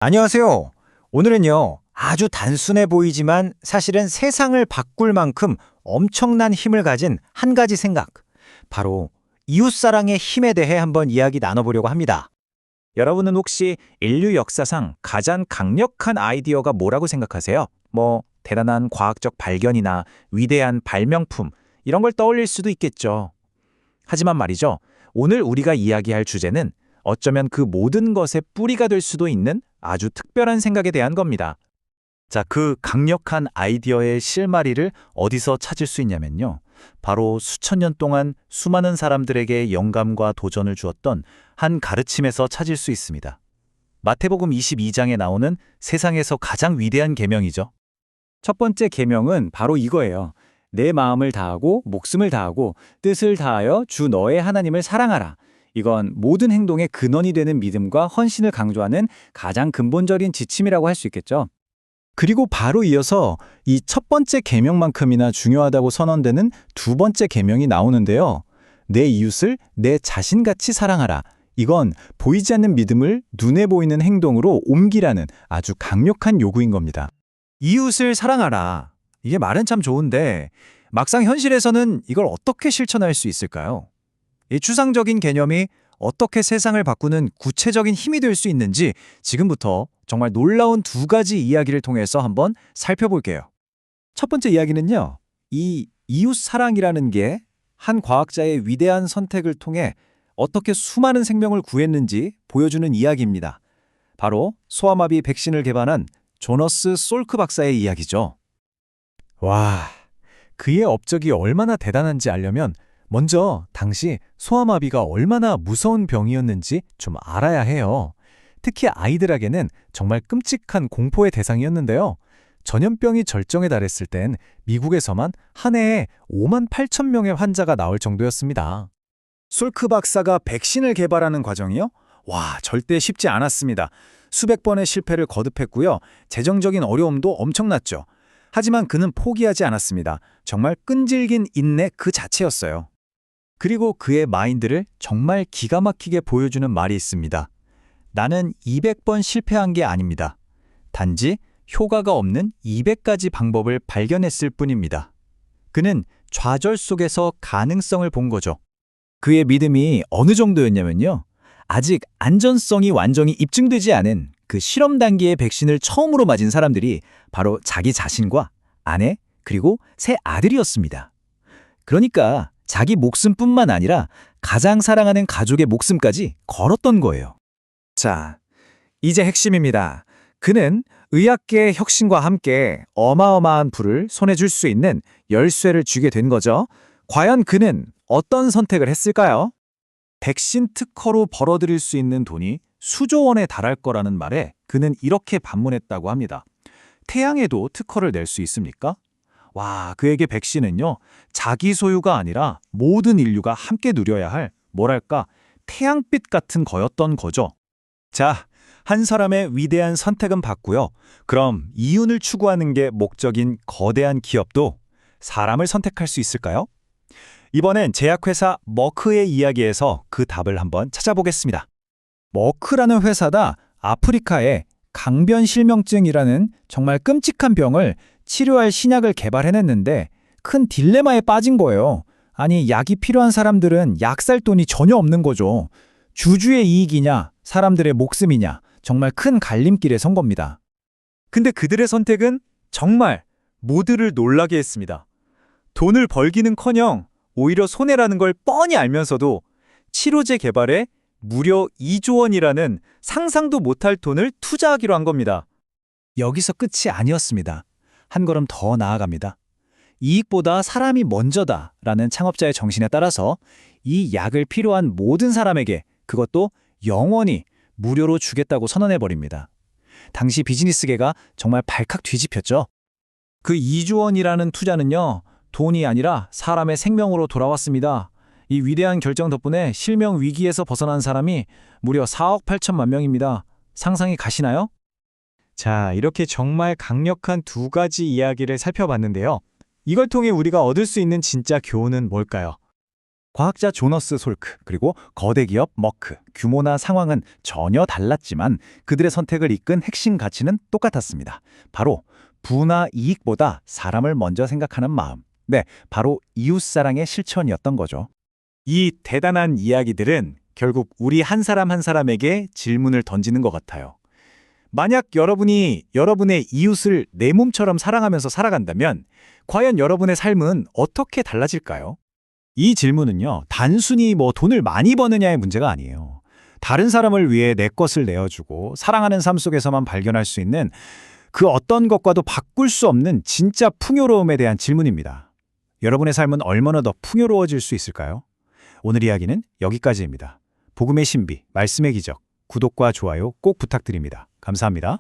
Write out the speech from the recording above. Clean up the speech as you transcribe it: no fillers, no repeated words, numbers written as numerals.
안녕하세요. 오늘은요, 아주 단순해 보이지만 사실은 세상을 바꿀 만큼 엄청난 힘을 가진 한 가지 생각, 바로 이웃사랑의 힘에 대해 한번 이야기 나눠보려고 합니다. 여러분은 혹시 인류 역사상 가장 강력한 아이디어가 뭐라고 생각하세요? 대단한 과학적 발견이나 위대한 발명품, 이런 걸 떠올릴 수도 있겠죠. 하지만 말이죠. 오늘 우리가 이야기할 주제는 어쩌면 그 모든 것의 뿌리가 될 수도 있는 아주 특별한 생각에 대한 겁니다. 자, 그 강력한 아이디어의 실마리를 어디서 찾을 수 있냐면요. 바로 수천 년 동안 수많은 사람들에게 영감과 도전을 주었던 한 가르침에서 찾을 수 있습니다. 마태복음 22장에 나오는 세상에서 가장 위대한 계명이죠. 첫 번째 계명은 바로 이거예요. 내 마음을 다하고 목숨을 다하고 뜻을 다하여 주 너의 하나님을 사랑하라. 이건 모든 행동의 근원이 되는 믿음과 헌신을 강조하는 가장 근본적인 지침이라고 할 수 있겠죠. 그리고 바로 이어서 이 첫 번째 계명만큼이나 중요하다고 선언되는 두 번째 계명이 나오는데요. 내 이웃을 내 자신같이 사랑하라. 이건 보이지 않는 믿음을 눈에 보이는 행동으로 옮기라는 아주 강력한 요구인 겁니다. 이웃을 사랑하라. 이게 말은 참 좋은데 막상 현실에서는 이걸 어떻게 실천할 수 있을까요? 이 추상적인 개념이 어떻게 세상을 바꾸는 구체적인 힘이 될 수 있는지 지금부터 정말 놀라운 두 가지 이야기를 통해서 한번 살펴볼게요. 첫 번째 이야기는요. 이 이웃 사랑이라는 게 한 과학자의 위대한 선택을 통해 어떻게 수많은 생명을 구했는지 보여주는 이야기입니다. 바로 소아마비 백신을 개발한 조너스 솔크 박사의 이야기죠. 와, 그의 업적이 얼마나 대단한지 알려면 먼저 당시 소아마비가 얼마나 무서운 병이었는지 좀 알아야 해요. 특히 아이들에게는 정말 끔찍한 공포의 대상이었는데요. 전염병이 절정에 달했을 땐 미국에서만 한 해에 5만 8천 명의 환자가 나올 정도였습니다. 솔크 박사가 백신을 개발하는 과정이요? 와, 절대 쉽지 않았습니다. 수백 번의 실패를 거듭했고요. 재정적인 어려움도 엄청났죠. 하지만 그는 포기하지 않았습니다. 정말 끈질긴 인내 그 자체였어요. 그리고 그의 마인드를 정말 기가 막히게 보여주는 말이 있습니다. 나는 200번 실패한 게 아닙니다. 단지 효과가 없는 200가지 방법을 발견했을 뿐입니다. 그는 좌절 속에서 가능성을 본 거죠. 그의 믿음이 어느 정도였냐면요. 아직 안전성이 완전히 입증되지 않은 그 실험 단계의 백신을 처음으로 맞은 사람들이 바로 자기 자신과 아내 그리고 새 아들이었습니다. 그러니까 자기 목숨뿐만 아니라 가장 사랑하는 가족의 목숨까지 걸었던 거예요. 자, 이제 핵심입니다. 그는 의학계의 혁신과 함께 어마어마한 부를 손에 줄 수 있는 열쇠를 쥐게 된 거죠. 과연 그는 어떤 선택을 했을까요? 백신 특허로 벌어들일 수 있는 돈이 수조 원에 달할 거라는 말에 그는 이렇게 반문했다고 합니다. 태양에도 특허를 낼 수 있습니까? 와, 그에게 백신은요, 자기 소유가 아니라 모든 인류가 함께 누려야 할, 태양빛 같은 거였던 거죠. 자, 한 사람의 위대한 선택은 봤고요. 그럼 이윤을 추구하는 게 목적인 거대한 기업도 사람을 선택할 수 있을까요? 이번엔 제약회사 머크의 이야기에서 그 답을 한번 찾아보겠습니다. 머크라는 회사가 아프리카에 강변실명증이라는 정말 끔찍한 병을 치료할 신약을 개발해냈는데 큰 딜레마에 빠진 거예요. 아니, 약이 필요한 사람들은 약 살 돈이 전혀 없는 거죠. 주주의 이익이냐, 사람들의 목숨이냐, 정말 큰 갈림길에 선 겁니다. 근데 그들의 선택은 정말 모두를 놀라게 했습니다. 돈을 벌기는커녕 오히려 손해라는 걸 뻔히 알면서도 치료제 개발에 무려 2조 원이라는 상상도 못할 돈을 투자하기로 한 겁니다. 여기서 끝이 아니었습니다. 한 걸음 더 나아갑니다. 이익보다 사람이 먼저다라는 창업자의 정신에 따라서 이 약을 필요한 모든 사람에게 그것도 영원히 무료로 주겠다고 선언해버립니다. 당시 비즈니스계가 정말 발칵 뒤집혔죠. 그 2조 원이라는 투자는요, 돈이 아니라 사람의 생명으로 돌아왔습니다. 이 위대한 결정 덕분에 실명 위기에서 벗어난 사람이 무려 4억 8천만 명입니다. 상상이 가시나요? 자, 이렇게 정말 강력한 두 가지 이야기를 살펴봤는데요. 이걸 통해 우리가 얻을 수 있는 진짜 교훈은 뭘까요? 과학자 조너스 솔크 그리고 거대 기업 머크, 규모나 상황은 전혀 달랐지만 그들의 선택을 이끈 핵심 가치는 똑같았습니다. 바로 부나 이익보다 사람을 먼저 생각하는 마음. 네, 바로 이웃사랑의 실천이었던 거죠. 이 대단한 이야기들은 결국 우리 한 사람 한 사람에게 질문을 던지는 것 같아요. 만약 여러분이 여러분의 이웃을 내 몸처럼 사랑하면서 살아간다면 과연 여러분의 삶은 어떻게 달라질까요? 이 질문은요, 단순히 돈을 많이 버느냐의 문제가 아니에요. 다른 사람을 위해 내 것을 내어주고 사랑하는 삶 속에서만 발견할 수 있는 그 어떤 것과도 바꿀 수 없는 진짜 풍요로움에 대한 질문입니다. 여러분의 삶은 얼마나 더 풍요로워질 수 있을까요? 오늘 이야기는 여기까지입니다. 복음의 신비, 말씀의 기적, 구독과 좋아요 꼭 부탁드립니다. 감사합니다.